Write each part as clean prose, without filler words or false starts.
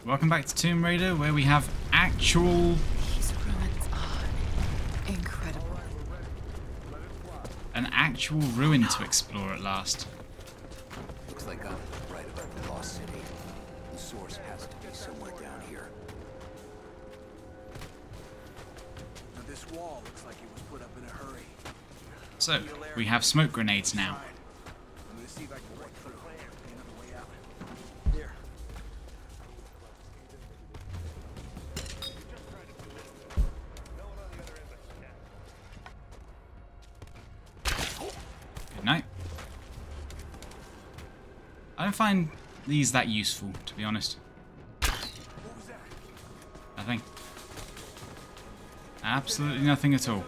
welcome back to Tomb Raider, where we have actual... These ruins are incredible. an actual ruin to explore at last. Looks like I'm right about the lost city. The source has to be somewhere down here. Now this wall looks like it was put up in a hurry. So, we have smoke grenades now. I'm gonna see if I can break through. Another way out. Here. Good night. I don't find these that useful, to be honest. Nothing. Absolutely nothing at all.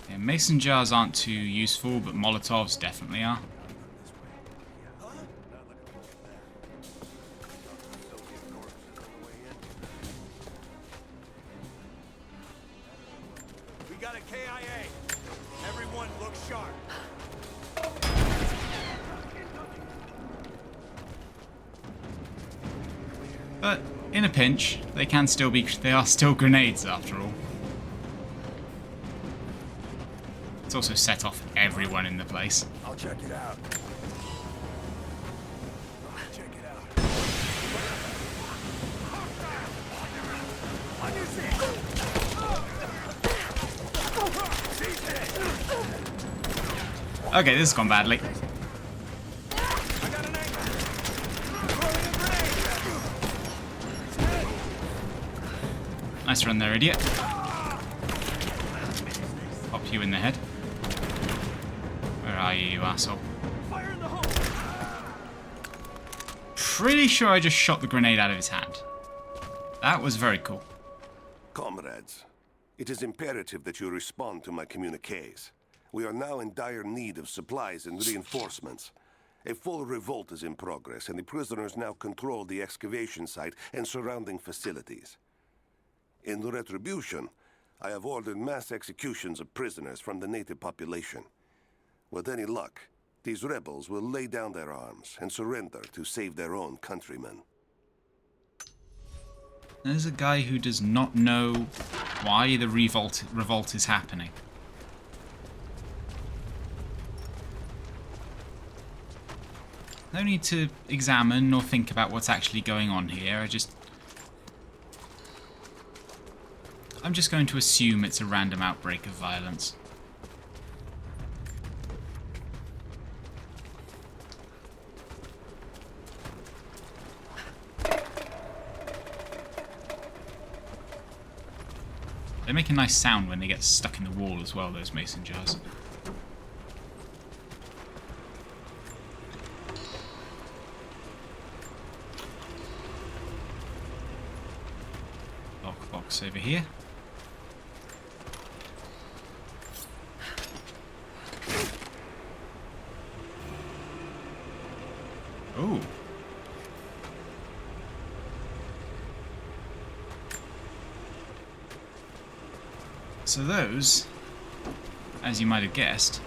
Yeah, mason jars aren't too useful, but Molotovs definitely are. We got a KIA. Everyone look sharp. But in a pinch, they are still grenades after all. It's also set off everyone in the place. I'll check it out. Check it out. On your seat. Okay, this has gone badly. I got an angle. Throwing a grenade. Nice run there, idiot. Pop you in the head. Where are you, you asshole? Fire in the hole. Pretty sure I just shot the grenade out of his hand. That was very cool. Comrades, it is imperative that you respond to my communiques. We are now in dire need of supplies and reinforcements. A full revolt is in progress, and the prisoners now control the excavation site and surrounding facilities. In retribution, I have ordered mass executions of prisoners from the native population. With any luck, these rebels will lay down their arms and surrender to save their own countrymen. There's a guy who does not know why the revolt is happening. No need to examine or think about what's actually going on here. I'm just going to assume it's a random outbreak of violence. They make a nice sound when they get stuck in the wall as well, those mason jars. Lockbox over here. Oh. So those, as you might have guessed,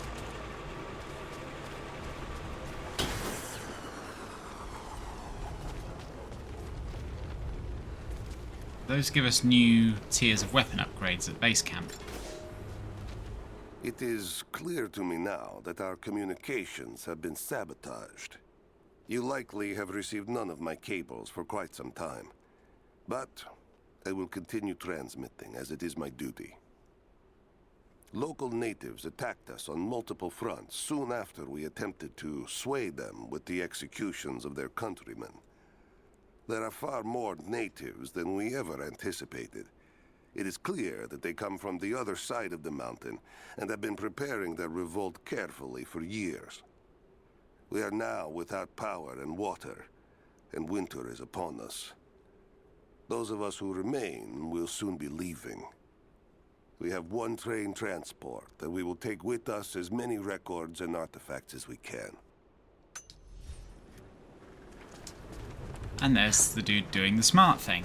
those give us new tiers of weapon upgrades at base camp. It is clear to me now that our communications have been sabotaged. You likely have received none of my cables for quite some time. But I will continue transmitting, as it is my duty. Local natives attacked us on multiple fronts soon after we attempted to sway them with the executions of their countrymen. There are far more natives than we ever anticipated. It is clear that they come from the other side of the mountain and have been preparing their revolt carefully for years. We are now without power and water, and winter is upon us. Those of us who remain will soon be leaving. We have one train transport, and we will take with us as many records and artifacts as we can. And there's the dude doing the smart thing.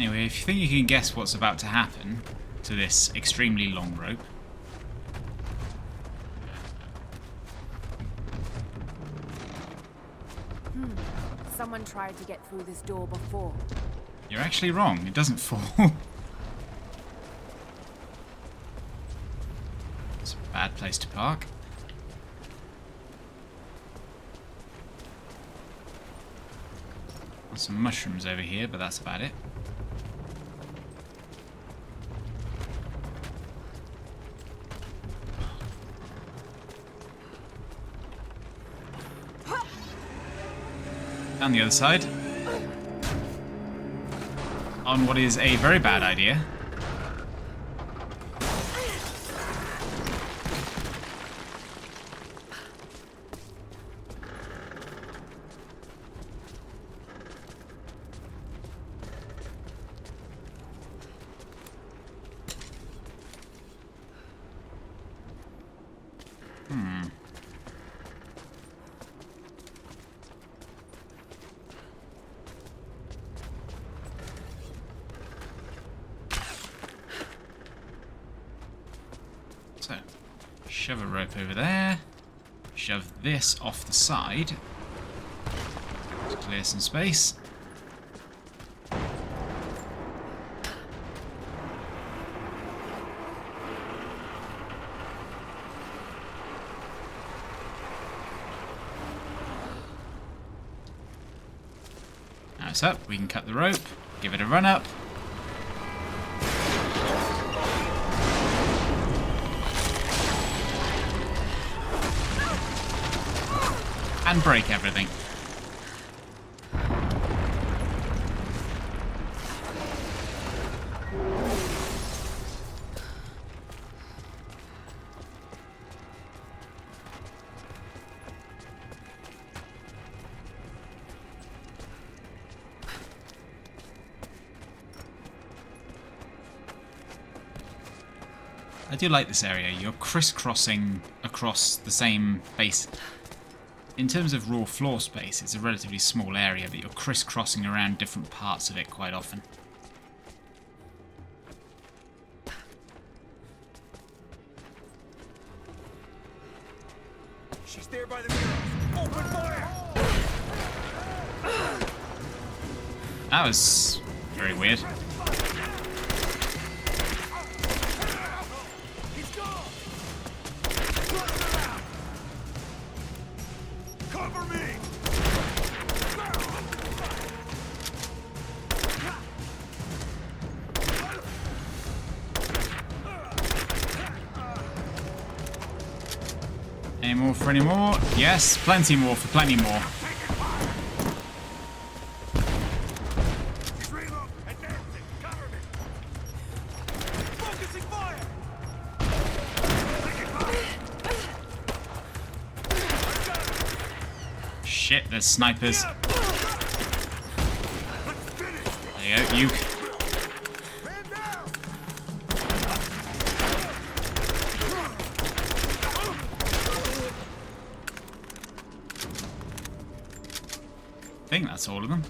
Anyway, if you think you can guess what's about to happen to this extremely long rope, Someone tried to get through this door before. you're actually wrong. It doesn't fall. It's a bad place to park. There's some mushrooms over here, but that's about it. Down the other side. On what is a very bad idea. So, shove a rope over there. Shove this off the side. To clear some space. Now it's up, we can cut the rope, give it a run up. And break everything. I do like this area. You're crisscrossing across the same base. In terms of raw floor space, it's a relatively small area, but you're crisscrossing around different parts of it quite often. She's there by the mirror. Open fire! That was very weird. He's gone! Cover me! Any more for any more? Yes, plenty more for plenty more. He's reloading! Advancing! Cover me! Focusing fire! Shit, there's snipers. There you go, you. Man down! I think that's all of them.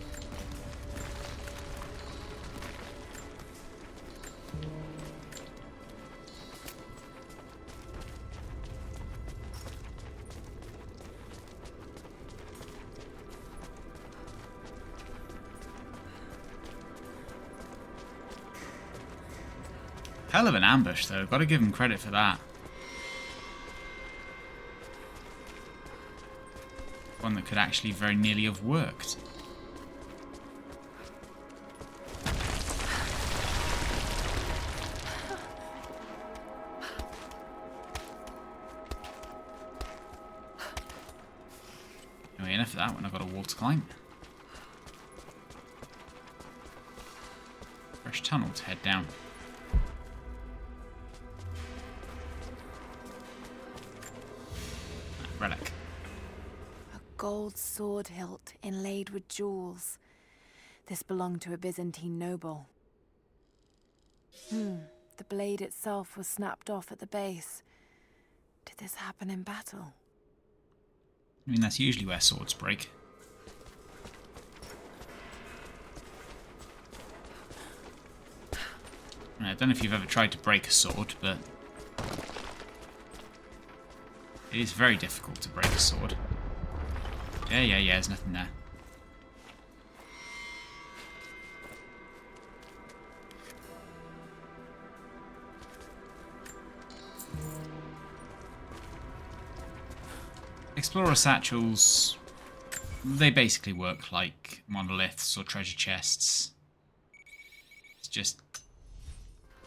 Hell of an ambush, though. Got to give him credit for that. One that could actually very nearly have worked. Anyway, enough of that when I've got a wall to climb. Fresh tunnel to head down. Relic. A gold sword hilt inlaid with jewels. This belonged to a Byzantine noble. The blade itself was snapped off at the base. Did this happen in battle? I mean, that's usually where swords break. I don't know if you've ever tried to break a sword, but it is very difficult to break a sword. Yeah, there's nothing there. Explorer satchels, they basically work like monoliths or treasure chests. It's just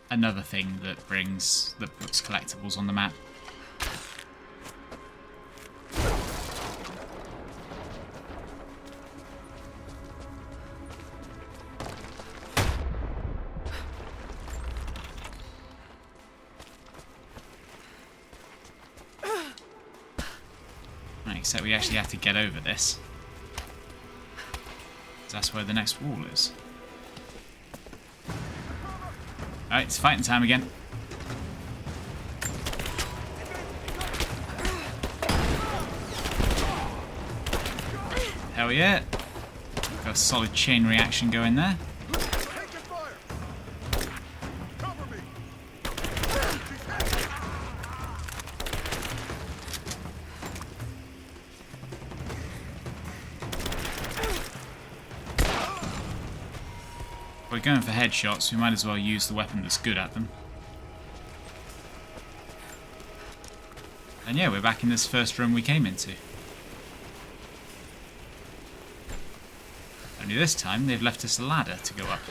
another thing that puts collectibles on the map. Except we actually have to get over this. That's where the next wall is. Alright, it's fighting time again. Hell yeah. Got a solid chain reaction going there. If we're going for headshots, we might as well use the weapon that's good at them. And yeah, we're back in this first room we came into. Only this time they've left us a ladder to go up.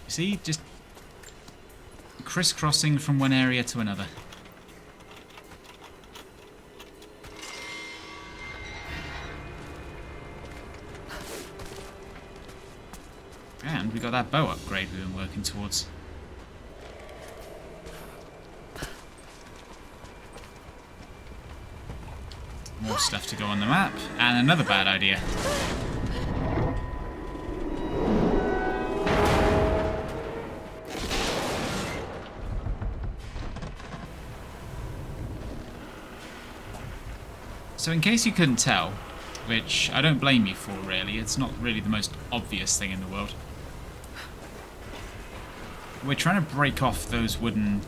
You see, just crisscrossing from one area to another. And we got that bow upgrade we've been working towards. More stuff to go on the map, and another bad idea. So in case you couldn't tell, which I don't blame you for really, it's not really the most obvious thing in the world. We're trying to break off those wooden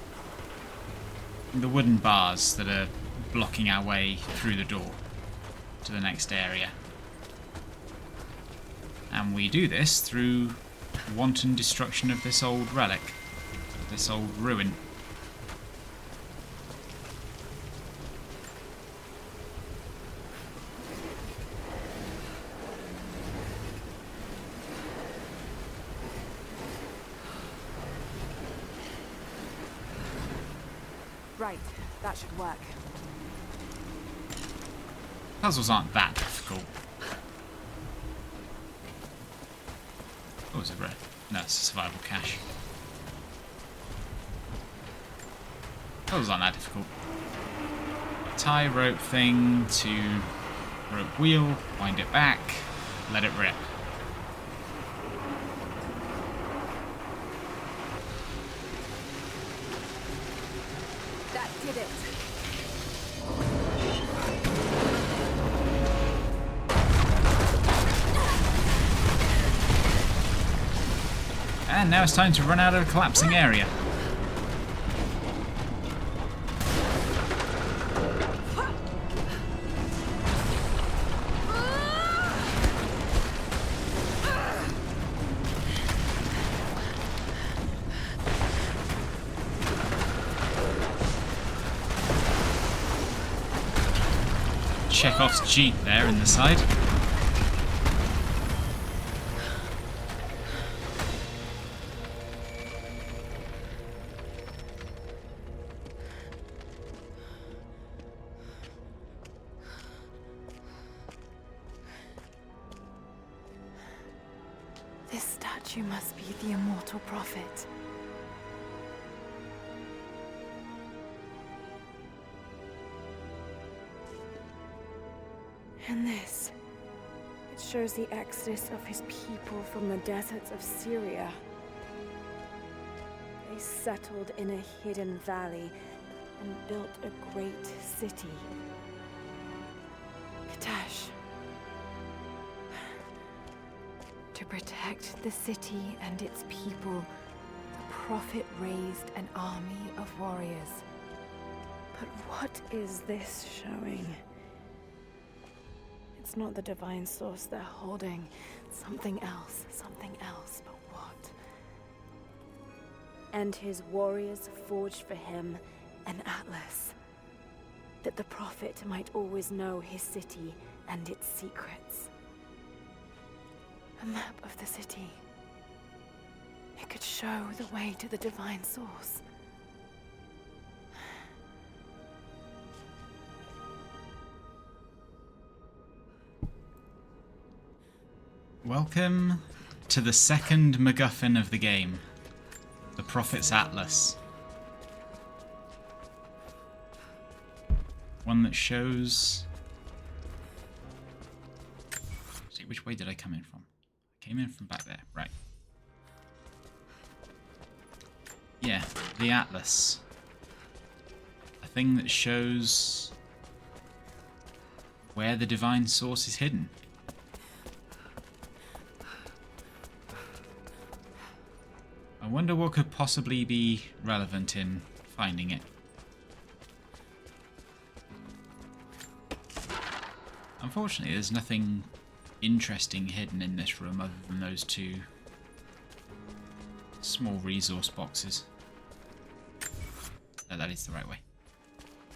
bars that are blocking our way through the door to the next area. And we do this through wanton destruction of this old relic, this old ruin. Right, that should work. Puzzles aren't that difficult. Oh, is it red? No, it's a survival cache. Puzzles aren't that difficult. Tie rope thing to rope wheel, wind it back, let it rip. That did it. And now it's time to run out of a collapsing area. Chekhov's Jeep there in the side. This statue must be the immortal prophet. And this, it shows the exodus of his people from the deserts of Syria. They settled in a hidden valley and built a great city. Katash. To To protect the city and its people, the Prophet raised an army of warriors. But what is this showing? It's not the divine source they're holding. Something else, but what? And his warriors forged for him an atlas, that the Prophet might always know his city and its secrets. A map of the city. It could show the way to the divine source. Welcome to the second MacGuffin of the game, the Prophet's Atlas. One that shows... See, which way did I come in from? I came in from back there, right. Yeah, the Atlas. A thing that shows where the divine source is hidden. I wonder what could possibly be relevant in finding it. Unfortunately, there's nothing interesting hidden in this room other than those two small resource boxes. No, that is the right way.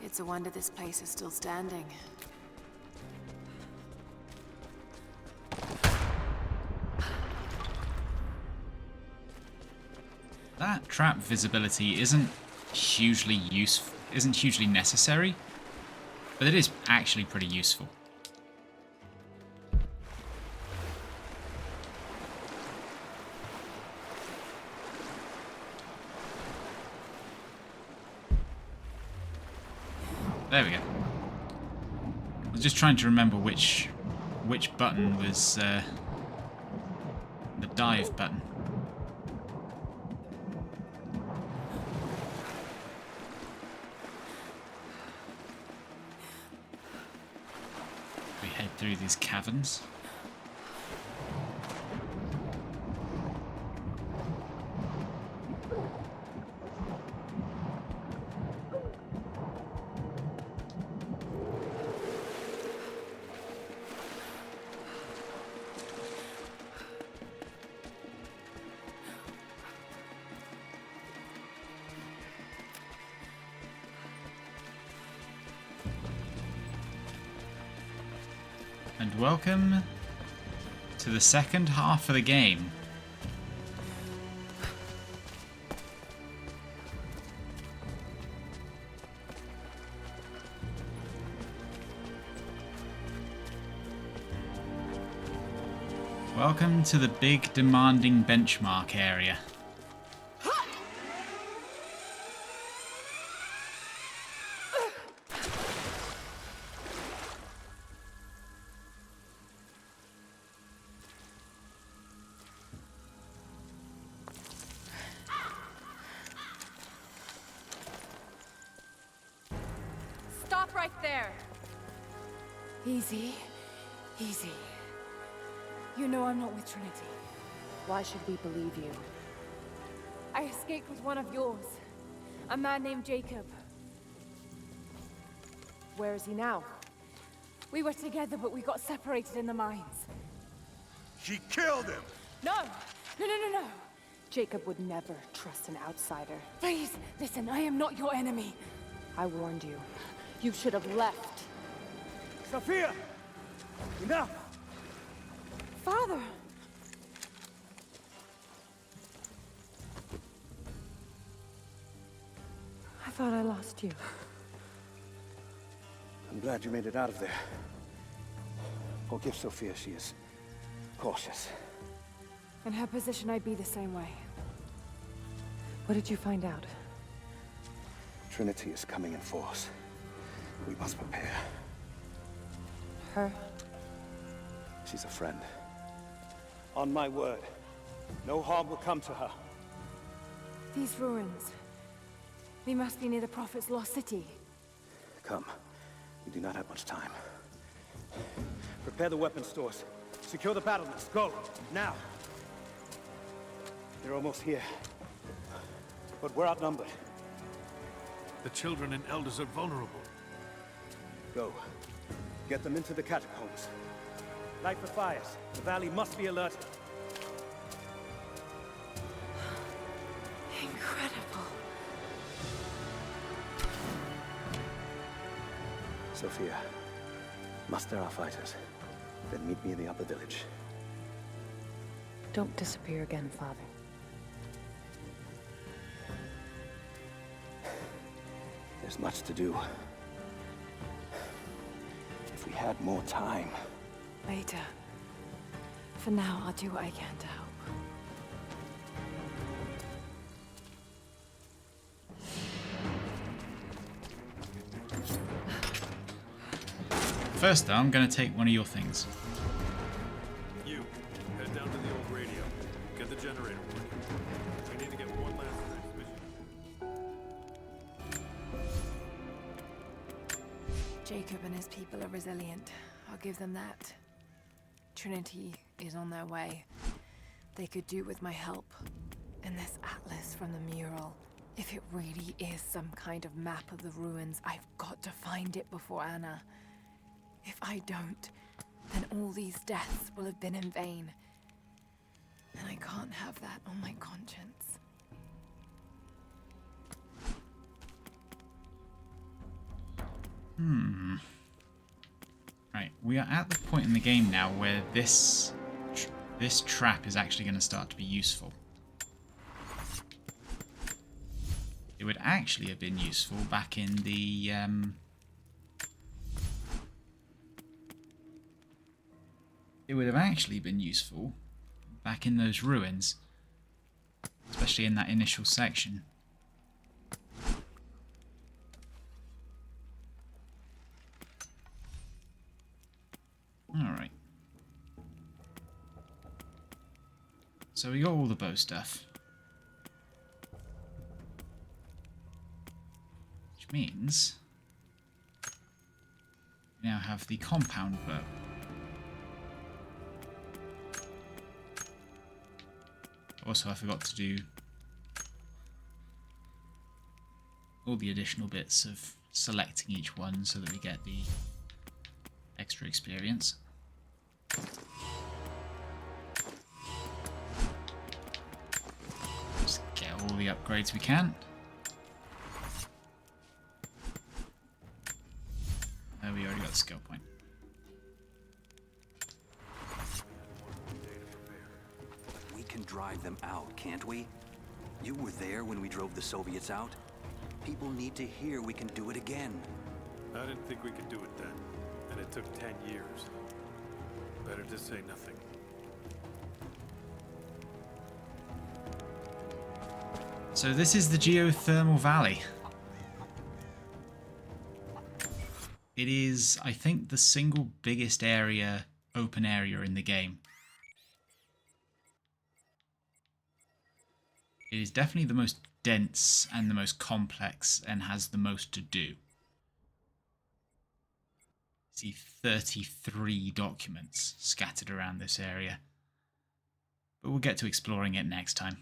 It's a wonder this place is still standing. That trap visibility isn't hugely necessary, but it is actually pretty useful. There we go. I was just trying to remember which button was the dive button. We head through these caverns. And welcome to the second half of the game. Welcome to the big demanding benchmark area. Stop right there! Easy. Easy. You know I'm not with Trinity. Why should we believe you? I escaped with one of yours. A man named Jacob. Where is he now? We were together, but we got separated in the mines. She killed him! No! No! Jacob would never trust an outsider. Please, listen, I am not your enemy. I warned you. You should have left. Sophia! Enough! Father! I thought I lost you. I'm glad you made it out of there. Forgive Sophia, she is cautious. In her position, I'd be the same way. What did you find out? Trinity is coming in force. We must prepare. Her? She's a friend. On my word, no harm will come to her. These ruins. We must be near the Prophet's lost city. Come. We do not have much time. Prepare the weapon stores. Secure the battlements. Go. Now. They're almost here. But we're outnumbered. The children and elders are vulnerable. Go. Get them into the catacombs. Light the fires. The valley must be alerted. Incredible. Sophia, muster our fighters. Then meet me in the upper village. Don't disappear again, Father. There's much to do. If we had more time. Later. For now, I'll do what I can to help. First, though, I'm going to take one of your things. You, head down to the old radio. Get the generator working. We need to get one last transmission. Jacob and his people are resilient. I'll give them that. Trinity is on their way. They could do with my help. And this atlas from the mural. If it really is some kind of map of the ruins, I've got to find it before Anna. If I don't, then all these deaths will have been in vain. And I can't have that on my conscience. Right, we are at the point in the game now where this trap is actually going to start to be useful. It would actually have been useful back in the it would have actually been useful back in those ruins, especially in that initial section. Alright. So we got all the bow stuff. Which means we now have the compound bow. Also, I forgot to do all the additional bits of selecting each one so that we get the extra experience. Just get all the upgrades we can. We already got the skill point. We can drive them out, can't we? You were there when we drove the Soviets out. People need to hear we can do it again. I didn't think we could do it then, and it took 10 years. Better to say nothing. So this is the geothermal valley. It is, I think, the single biggest area, open area in the game. It is definitely the most dense and the most complex and has the most to do. See 33 documents scattered around this area. But we'll get to exploring it next time.